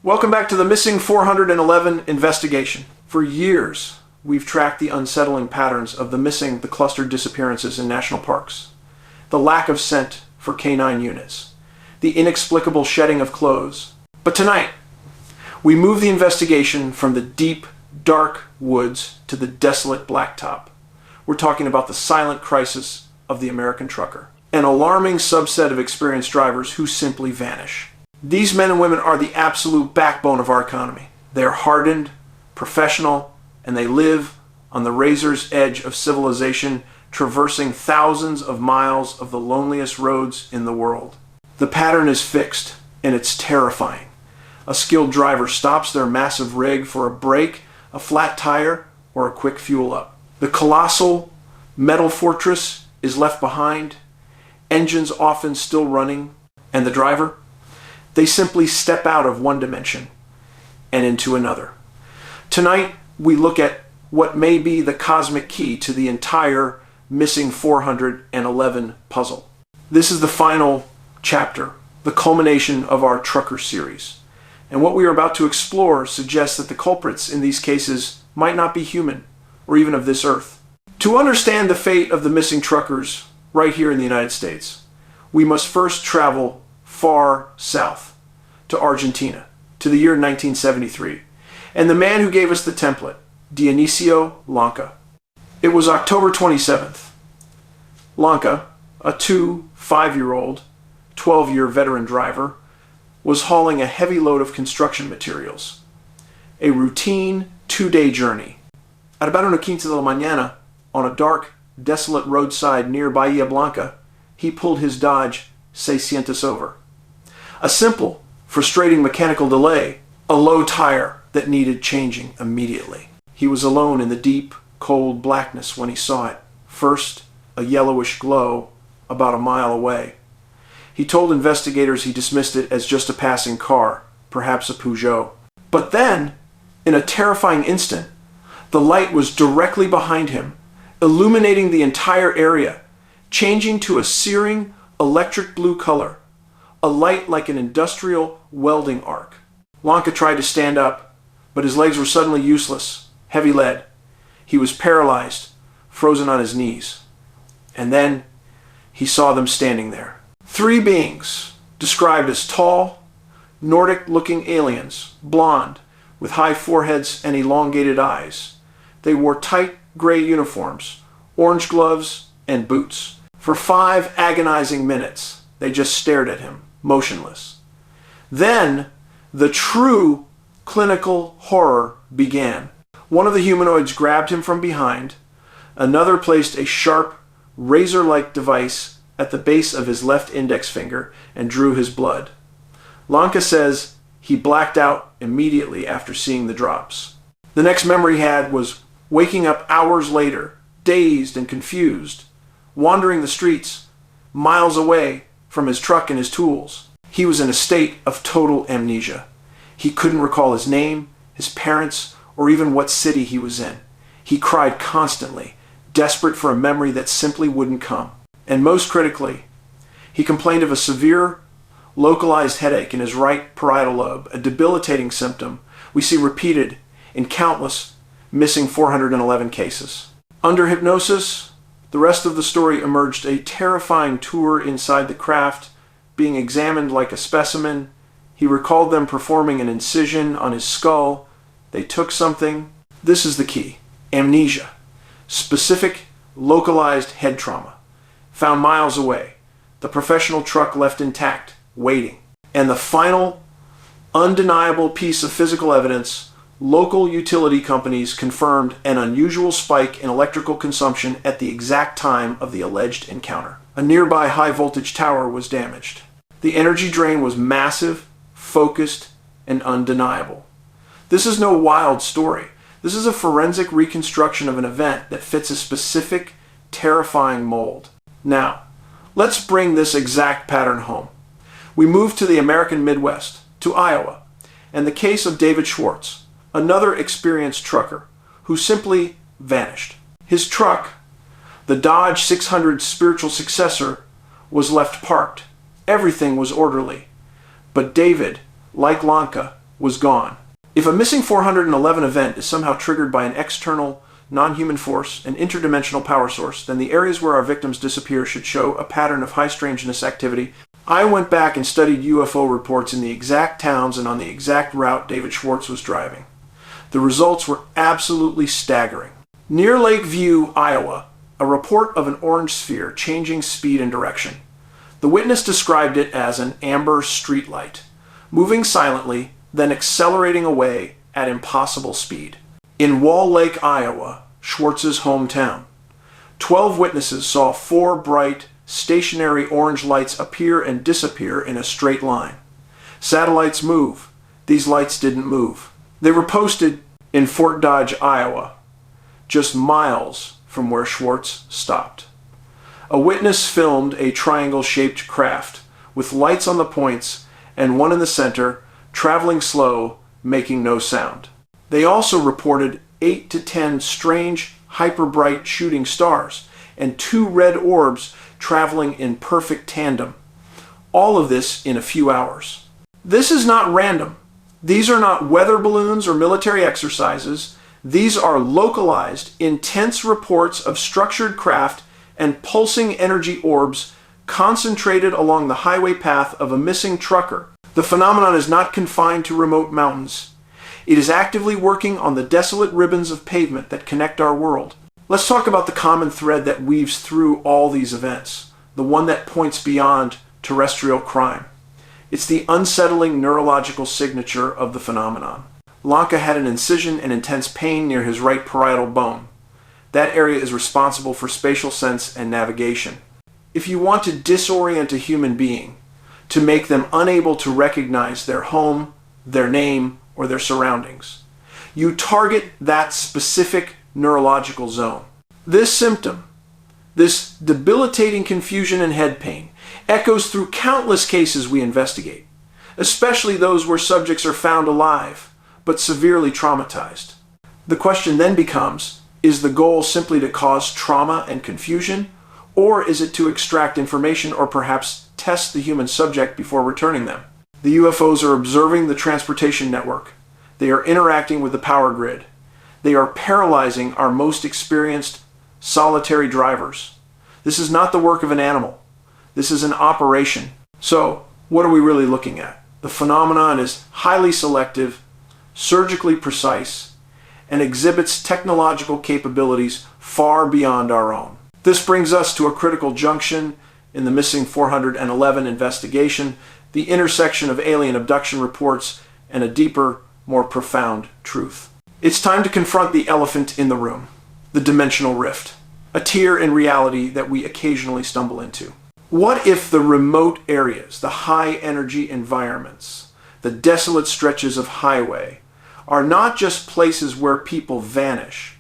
Welcome back to the Missing 411 investigation. For years, we've tracked the unsettling patterns of the clustered disappearances in national parks, the lack of scent for canine units, the inexplicable shedding of clothes. But tonight, we move the investigation from the deep, dark woods to the desolate blacktop. We're talking about the silent crisis of the American trucker, an alarming subset of experienced drivers who simply vanish. These men and women are the absolute backbone of our economy. They are hardened, professional, and they live on the razor's edge of civilization, traversing thousands of miles of the loneliest roads in the world. The pattern is fixed, and it's terrifying. A skilled driver stops their massive rig for a break, a flat tire, or a quick fuel up. The colossal metal fortress is left behind, engines often still running, and the driver? They simply step out of one dimension and into another. Tonight, we look at what may be the cosmic key to the entire Missing 411 puzzle. This is the final chapter, the culmination of our trucker series. And what we are about to explore suggests that the culprits in these cases might not be human or even of this earth. To understand the fate of the missing truckers right here in the United States, we must first travel far south to Argentina, to the year 1973, and the man who gave us the template, Dionisio Llanca. It was October 27th. Llanca, a 5-year-old, 12-year veteran driver, was hauling a heavy load of construction materials. A routine 2-day journey. At about 1:15 de la mañana, on a dark, desolate roadside near Bahia Blanca, he pulled his Dodge 600 over. A simple, frustrating mechanical delay, a low tire that needed changing immediately. He was alone in the deep, cold blackness when he saw it. First, a yellowish glow about a mile away. He told investigators he dismissed it as just a passing car, perhaps a Peugeot. But then, in a terrifying instant, the light was directly behind him, illuminating the entire area, changing to a searing electric blue color, a light like an industrial welding arc. Llanca tried to stand up, but his legs were suddenly useless, heavy lead. He was paralyzed, frozen on his knees. And then he saw them standing there. 3 beings, described as tall, Nordic-looking aliens, blonde, with high foreheads and elongated eyes. They wore tight gray uniforms, orange gloves, and boots. For 5 agonizing minutes, they just stared at him, motionless. Then, the true clinical horror began. One of the humanoids grabbed him from behind. Another placed a sharp, razor-like device at the base of his left index finger and drew his blood. Llanca says he blacked out immediately after seeing the drops. The next memory he had was waking up hours later, dazed and confused, wandering the streets, miles away from his truck and his tools. He was in a state of total amnesia. He couldn't recall his name, his parents, or even what city he was in. He cried constantly, desperate for a memory that simply wouldn't come. And most critically, he complained of a severe, localized headache in his right parietal lobe, a debilitating symptom we see repeated in countless Missing 411 cases. Under hypnosis, the rest of the story emerged a terrifying tour inside the craft, being examined like a specimen. He recalled them performing an incision on his skull. They took something. This is the key. Amnesia. Specific, localized head trauma. Found miles away. The professional truck left intact, waiting. And the final, undeniable piece of physical evidence, local utility companies confirmed an unusual spike in electrical consumption at the exact time of the alleged encounter. A nearby high-voltage tower was damaged. The energy drain was massive, focused, and undeniable. This is no wild story. This is a forensic reconstruction of an event that fits a specific, terrifying mold. Now, let's bring this exact pattern home. We move to the American Midwest, to Iowa, and the case of David Schwarz, another experienced trucker who simply vanished. His truck, the Dodge 600 spiritual successor, was left parked. Everything was orderly. But David, like Llanca, was gone. If a missing 411 event is somehow triggered by an external, non-human force, an interdimensional power source, then the areas where our victims disappear should show a pattern of high strangeness activity. I went back and studied UFO reports in the exact towns and on the exact route David Schwarz was driving. The results were absolutely staggering. Near Lakeview, Iowa, a report of an orange sphere changing speed and direction. The witness described it as an amber streetlight, moving silently, then accelerating away at impossible speed. In Wall Lake, Iowa, Schwartz's hometown, 12 witnesses saw 4 bright, stationary orange lights appear and disappear in a straight line. Satellites move. These lights didn't move. They were posted in Fort Dodge, Iowa, just miles from where Schwarz stopped. A witness filmed a triangle-shaped craft with lights on the points and one in the center, traveling slow, making no sound. They also reported 8 to 10 strange, hyper-bright shooting stars and 2 red orbs traveling in perfect tandem. All of this in a few hours. This is not random. These are not weather balloons or military exercises. These are localized, intense reports of structured craft and pulsing energy orbs concentrated along the highway path of a missing trucker. The phenomenon is not confined to remote mountains. It is actively working on the desolate ribbons of pavement that connect our world. Let's talk about the common thread that weaves through all these events, the one that points beyond terrestrial crime. It's the unsettling neurological signature of the phenomenon. Llanca had an incision and intense pain near his right parietal bone. That area is responsible for spatial sense and navigation. If you want to disorient a human being, to make them unable to recognize their home, their name, or their surroundings, you target that specific neurological zone. This symptom, this debilitating confusion and head pain, echoes through countless cases we investigate, especially those where subjects are found alive, but severely traumatized. The question then becomes, is the goal simply to cause trauma and confusion, or is it to extract information or perhaps test the human subject before returning them? The UFOs are observing the transportation network. They are interacting with the power grid. They are paralyzing our most experienced solitary drivers. This is not the work of an animal. This is an operation. So, what are we really looking at? The phenomenon is highly selective, surgically precise, and exhibits technological capabilities far beyond our own. This brings us to a critical junction in the missing 411 investigation, the intersection of alien abduction reports and a deeper, more profound truth. It's time to confront the elephant in the room, the dimensional rift, a tier in reality that we occasionally stumble into. What if the remote areas, the high-energy environments, the desolate stretches of highway, are not just places where people vanish,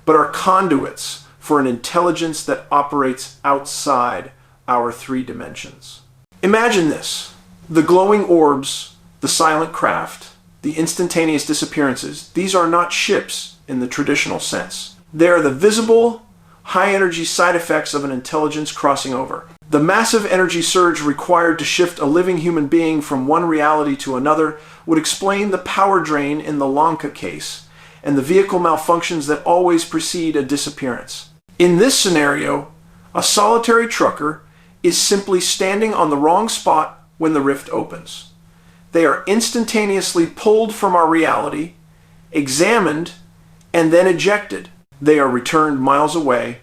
but are conduits for an intelligence that operates outside our 3 dimensions? Imagine this: the glowing orbs, the silent craft, the instantaneous disappearances. These are not ships in the traditional sense. They are the visible, high-energy side effects of an intelligence crossing over. The massive energy surge required to shift a living human being from one reality to another would explain the power drain in the Llanca case and the vehicle malfunctions that always precede a disappearance. In this scenario, a solitary trucker is simply standing on the wrong spot when the rift opens. They are instantaneously pulled from our reality, examined, and then ejected. They are returned miles away,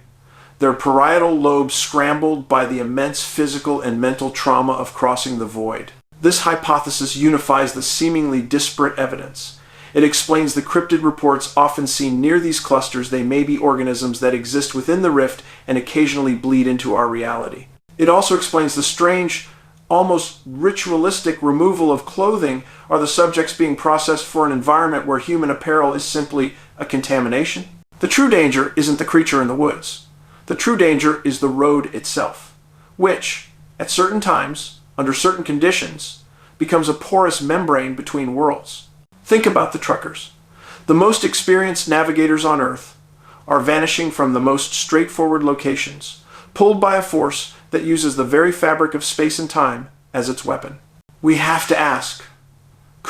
their parietal lobes scrambled by the immense physical and mental trauma of crossing the void. This hypothesis unifies the seemingly disparate evidence. It explains the cryptid reports often seen near these clusters. They may be organisms that exist within the rift and occasionally bleed into our reality. It also explains the strange, almost ritualistic removal of clothing. Are the subjects being processed for an environment where human apparel is simply a contamination? The true danger isn't the creature in the woods. The true danger is the road itself, which, at certain times, under certain conditions, becomes a porous membrane between worlds. Think about the truckers. The most experienced navigators on Earth are vanishing from the most straightforward locations, pulled by a force that uses the very fabric of space and time as its weapon. We have to ask,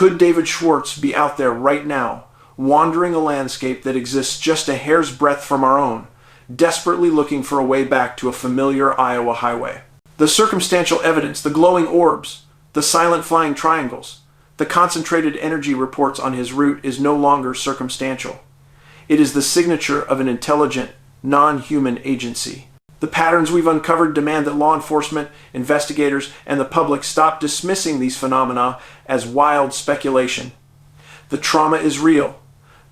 Could David Schwarz be out there right now, wandering a landscape that exists just a hair's breadth from our own, desperately looking for a way back to a familiar Iowa highway? The circumstantial evidence, the glowing orbs, the silent flying triangles, the concentrated energy reports on his route is no longer circumstantial. It is the signature of an intelligent, non-human agency. The patterns we've uncovered demand that law enforcement, investigators, and the public stop dismissing these phenomena as wild speculation. The trauma is real.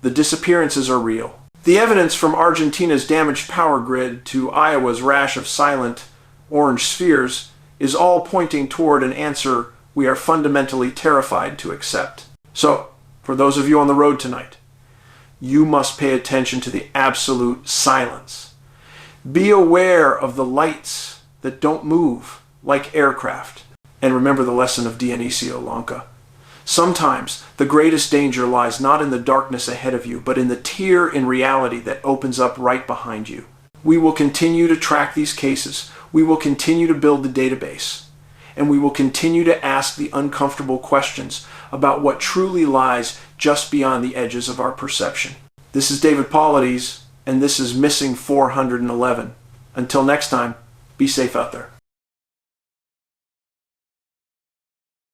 The disappearances are real. The evidence from Argentina's damaged power grid to Iowa's rash of silent orange spheres is all pointing toward an answer we are fundamentally terrified to accept. So, for those of you on the road tonight, you must pay attention to the absolute silence. Be aware of the lights that don't move like aircraft. And remember the lesson of Dionisio Llanca. Sometimes the greatest danger lies not in the darkness ahead of you, but in the tear in reality that opens up right behind you. We will continue to track these cases. We will continue to build the database. And we will continue to ask the uncomfortable questions about what truly lies just beyond the edges of our perception. This is David Paulides, and this is Missing 411. Until next time, be safe out there.